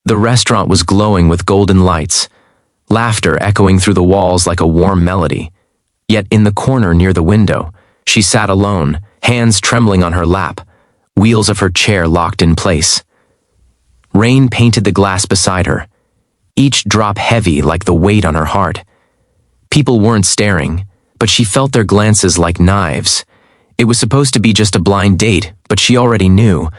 The restaurant was glowing with golden lights, laughter echoing through the walls like a warm melody. Yet in the corner near the window, she sat alone, hands trembling on her lap, wheels of her chair locked in place. Rain painted the glass beside her, each drop heavy like the weight on her heart. People weren't staring, but she felt their glances like knives. It was supposed to be just a blind date, but she already knew.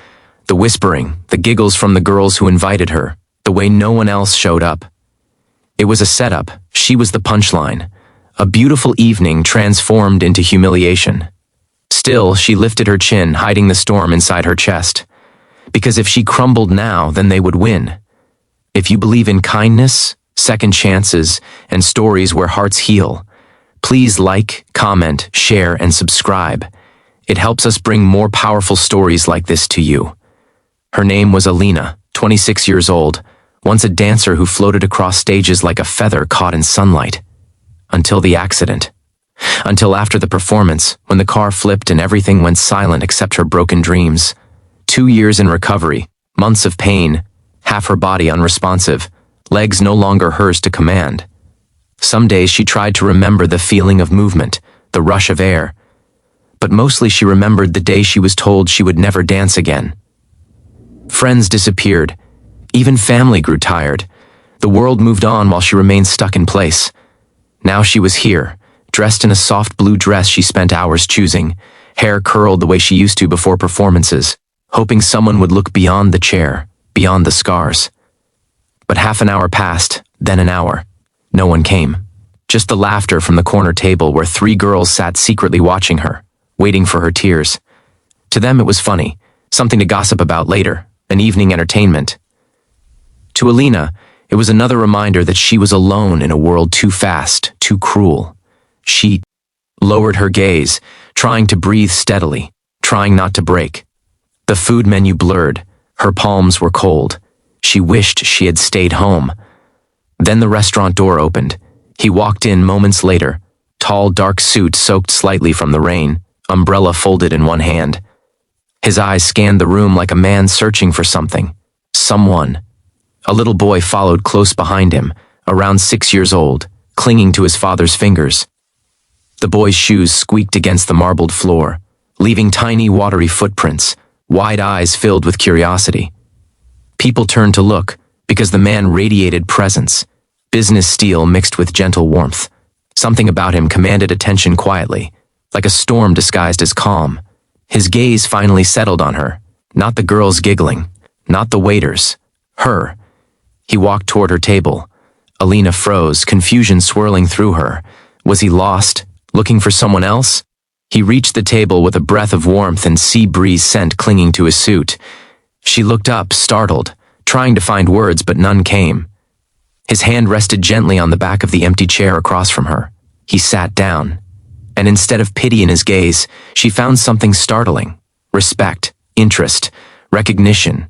The whispering, the giggles from the girls who invited her, the way no one else showed up. It was a setup. She was the punchline. A beautiful evening transformed into humiliation. Still, she lifted her chin, hiding the storm inside her chest. Because if she crumbled now, then they would win. If you believe in kindness, second chances, and stories where hearts heal, please like, comment, share, and subscribe. It helps us bring more powerful stories like this to you. Her name was Alina, 26 years old, once a dancer who floated across stages like a feather caught in sunlight. Until the accident. Until after the performance, when the car flipped and everything went silent except her broken dreams. 2 years in recovery, months of pain, half her body unresponsive, legs no longer hers to command. Some days she tried to remember the feeling of movement, the rush of air. But mostly she remembered the day she was told she would never dance again. Friends disappeared. Even family grew tired. The world moved on while she remained stuck in place. Now she was here, dressed in a soft blue dress she spent hours choosing, hair curled the way she used to before performances, hoping someone would look beyond the chair, beyond the scars. But half an hour passed, then an hour. No one came. Just the laughter from the corner table where 3 girls sat secretly watching her, waiting for her tears. To them it was funny, something to gossip about later, an evening entertainment. To Alina, it was another reminder that she was alone in a world too fast, too cruel. She lowered her gaze, trying to breathe steadily, trying not to break. The food menu blurred. Her palms were cold. She wished she had stayed home. Then the restaurant door opened. He walked in moments later, tall dark suit soaked slightly from the rain, umbrella folded in one hand. His eyes scanned the room like a man searching for something. Someone. A little boy followed close behind him, around 6 years old, clinging to his father's fingers. The boy's shoes squeaked against the marbled floor, leaving tiny watery footprints, wide eyes filled with curiosity. People turned to look, because the man radiated presence, business steel mixed with gentle warmth. Something about him commanded attention quietly, like a storm disguised as calm. His gaze finally settled on her, not the girls giggling, not the waiters, her. He walked toward her table. Alina froze, confusion swirling through her. Was he lost, looking for someone else? He reached the table with a breath of warmth and sea breeze scent clinging to his suit. She looked up, startled, trying to find words, but none came. His hand rested gently on the back of the empty chair across from her. He sat down, and instead of pity in his gaze, she found something startling. Respect, interest, recognition.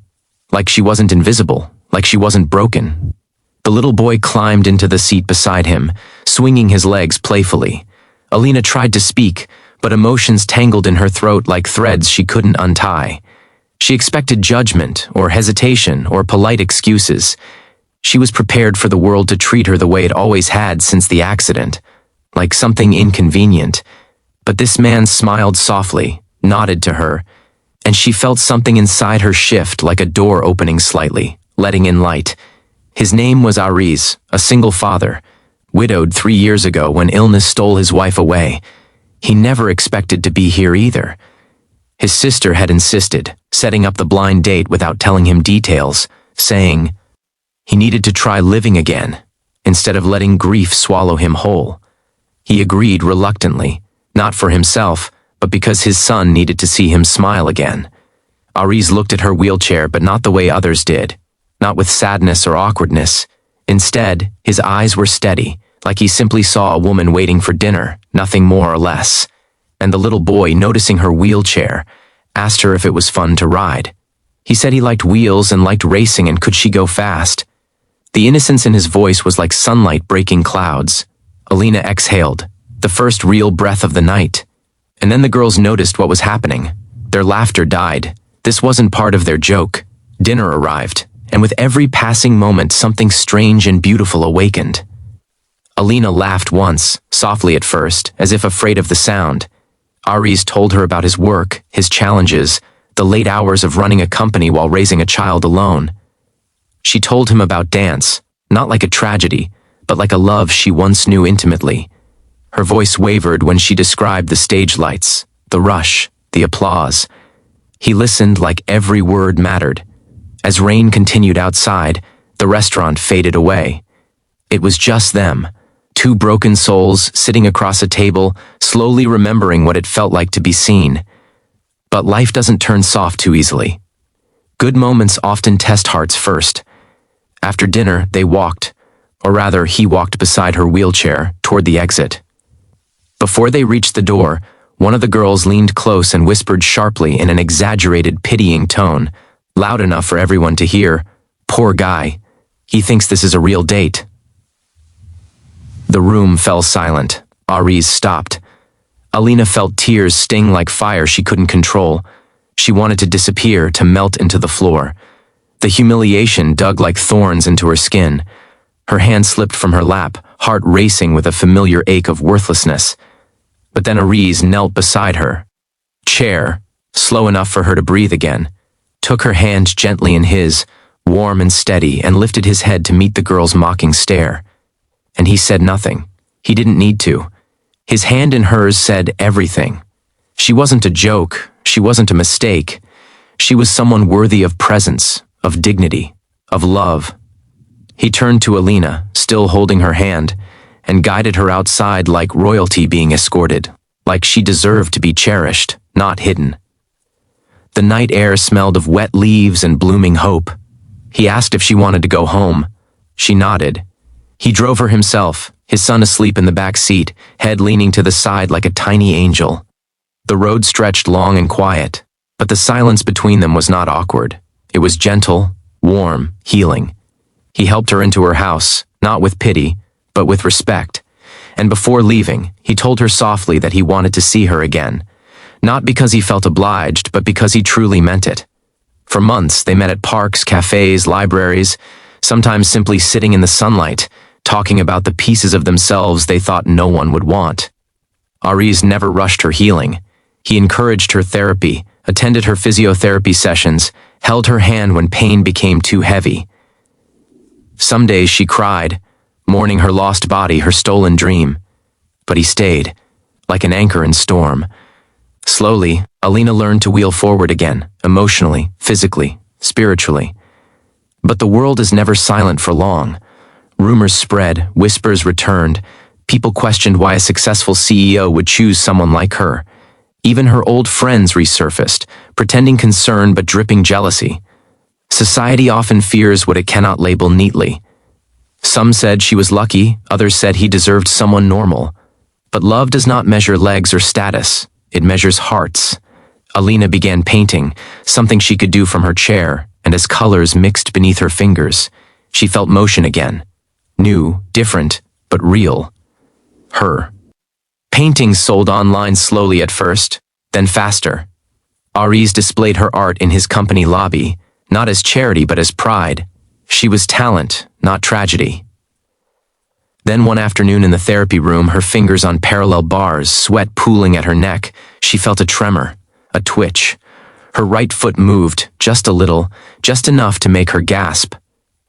Like she wasn't invisible, like she wasn't broken. The little boy climbed into the seat beside him, swinging his legs playfully. Alina tried to speak, but emotions tangled in her throat like threads she couldn't untie. She expected judgment, or hesitation, or polite excuses. She was prepared for the world to treat her the way it always had since the accident, like something inconvenient. But this man smiled softly, nodded to her, and she felt something inside her shift like a door opening slightly, letting in light. His name was Ariz, a single father, widowed 3 years ago when illness stole his wife away. He never expected to be here either. His sister had insisted, setting up the blind date without telling him details, saying he needed to try living again, instead of letting grief swallow him whole. He agreed reluctantly, not for himself, but because his son needed to see him smile again. Ariz looked at her wheelchair, but not the way others did, not with sadness or awkwardness. Instead, his eyes were steady, like he simply saw a woman waiting for dinner, nothing more or less. And the little boy, noticing her wheelchair, asked her if it was fun to ride. He said he liked wheels and liked racing, and could she go fast? The innocence in his voice was like sunlight breaking clouds. Alina exhaled, the first real breath of the night. And then the girls noticed what was happening. Their laughter died. This wasn't part of their joke. Dinner arrived, and with every passing moment something strange and beautiful awakened. Alina laughed once, softly at first, as if afraid of the sound. Aries told her about his work, his challenges, the late hours of running a company while raising a child alone. She told him about dance, not like a tragedy, but like a love she once knew intimately. Her voice wavered when she described the stage lights, the rush, the applause. He listened like every word mattered. As rain continued outside, the restaurant faded away. It was just them, two broken souls sitting across a table, slowly remembering what it felt like to be seen. But life doesn't turn soft too easily. Good moments often test hearts first. After dinner, they walked, or rather, he walked beside her wheelchair, toward the exit. Before they reached the door, one of the girls leaned close and whispered sharply in an exaggerated, pitying tone, loud enough for everyone to hear, "Poor guy. He thinks this is a real date." The room fell silent. Aries stopped. Alina felt tears sting like fire she couldn't control. She wanted to disappear, to melt into the floor. The humiliation dug like thorns into her skin. Her hand slipped from her lap, heart racing with a familiar ache of worthlessness. But then Aries knelt beside her. Chair, slow enough for her to breathe again, took her hand gently in his, warm and steady, and lifted his head to meet the girl's mocking stare. And he said nothing. He didn't need to. His hand in hers said everything. She wasn't a joke. She wasn't a mistake. She was someone worthy of presence, of dignity, of love. He turned to Alina, still holding her hand, and guided her outside like royalty being escorted, like she deserved to be cherished, not hidden. The night air smelled of wet leaves and blooming hope. He asked if she wanted to go home. She nodded. He drove her himself, his son asleep in the back seat, head leaning to the side like a tiny angel. The road stretched long and quiet, but the silence between them was not awkward. It was gentle, warm, healing. He helped her into her house, not with pity, but with respect. And before leaving, he told her softly that he wanted to see her again. Not because he felt obliged, but because he truly meant it. For months, they met at parks, cafes, libraries, sometimes simply sitting in the sunlight, talking about the pieces of themselves they thought no one would want. Aries never rushed her healing. He encouraged her therapy, attended her physiotherapy sessions, held her hand when pain became too heavy. Some days she cried, mourning her lost body, her stolen dream. But he stayed, like an anchor in storm. Slowly, Alina learned to wheel forward again, emotionally, physically, spiritually. But the world is never silent for long. Rumors spread, whispers returned. People questioned why a successful CEO would choose someone like her. Even her old friends resurfaced, pretending concern but dripping jealousy. Society often fears what it cannot label neatly. Some said she was lucky, others said he deserved someone normal. But love does not measure legs or status, it measures hearts. Alina began painting, something she could do from her chair, and as colors mixed beneath her fingers, she felt motion again. New, different, but real. Her. Paintings sold online slowly at first, then faster. Aries displayed her art in his company lobby, not as charity but as pride. She was talent, not tragedy. Then one afternoon in the therapy room, her fingers on parallel bars, sweat pooling at her neck, she felt a tremor, a twitch. Her right foot moved, just a little, just enough to make her gasp.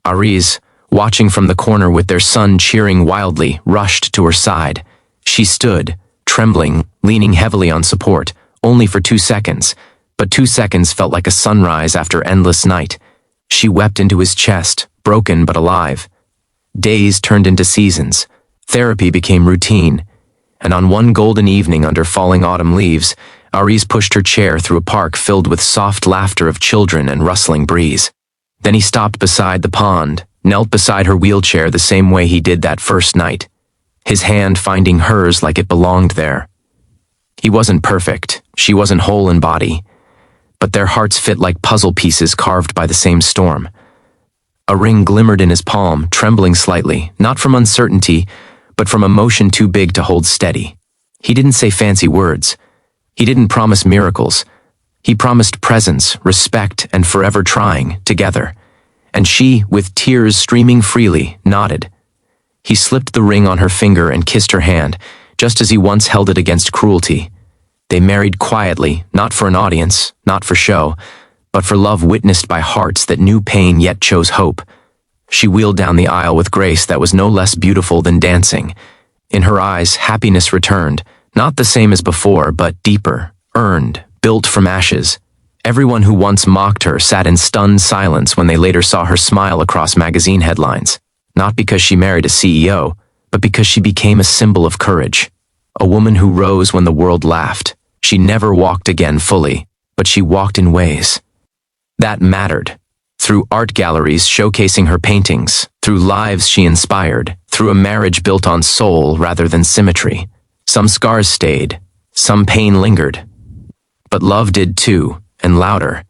Aries, watching from the corner with their son cheering wildly, rushed to her side. She stood, trembling, leaning heavily on support, only for 2 seconds, but 2 seconds felt like a sunrise after endless night. She wept into his chest, broken but alive. Days turned into seasons. Therapy became routine. And on one golden evening under falling autumn leaves, Aries pushed her chair through a park filled with soft laughter of children and rustling breeze. Then he stopped beside the pond, knelt beside her wheelchair the same way he did that first night, his hand finding hers like it belonged there. He wasn't perfect, she wasn't whole in body, but their hearts fit like puzzle pieces carved by the same storm. A ring glimmered in his palm, trembling slightly, not from uncertainty, but from emotion too big to hold steady. He didn't say fancy words. He didn't promise miracles. He promised presence, respect, and forever trying, together. and she, with tears streaming freely, nodded. He slipped the ring on her finger and kissed her hand, just as he once held it against cruelty. They married quietly, not for an audience, not for show, but for love witnessed by hearts that knew pain yet chose hope. She wheeled down the aisle with grace that was no less beautiful than dancing. In her eyes, happiness returned, not the same as before, but deeper, earned, built from ashes. Everyone who once mocked her sat in stunned silence when they later saw her smile across magazine headlines, not because she married a CEO, but because she became a symbol of courage. A woman who rose when the world laughed. She never walked again fully, but she walked in ways that mattered. Through art galleries showcasing her paintings, through lives she inspired, through a marriage built on soul rather than symmetry. Some scars stayed, some pain lingered. But love did too, and louder.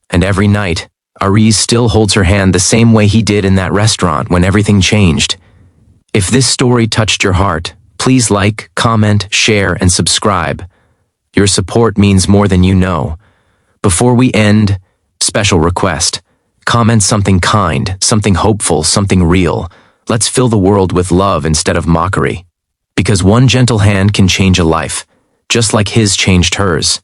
And every night, Ariz still holds her hand the same way he did in that restaurant when everything changed. If this story touched your heart, please like, comment, share, and subscribe. Your support means more than you know. Before we end, special request. Comment something kind, something hopeful, something real. Let's fill the world with love instead of mockery. Because one gentle hand can change a life, just like his changed hers.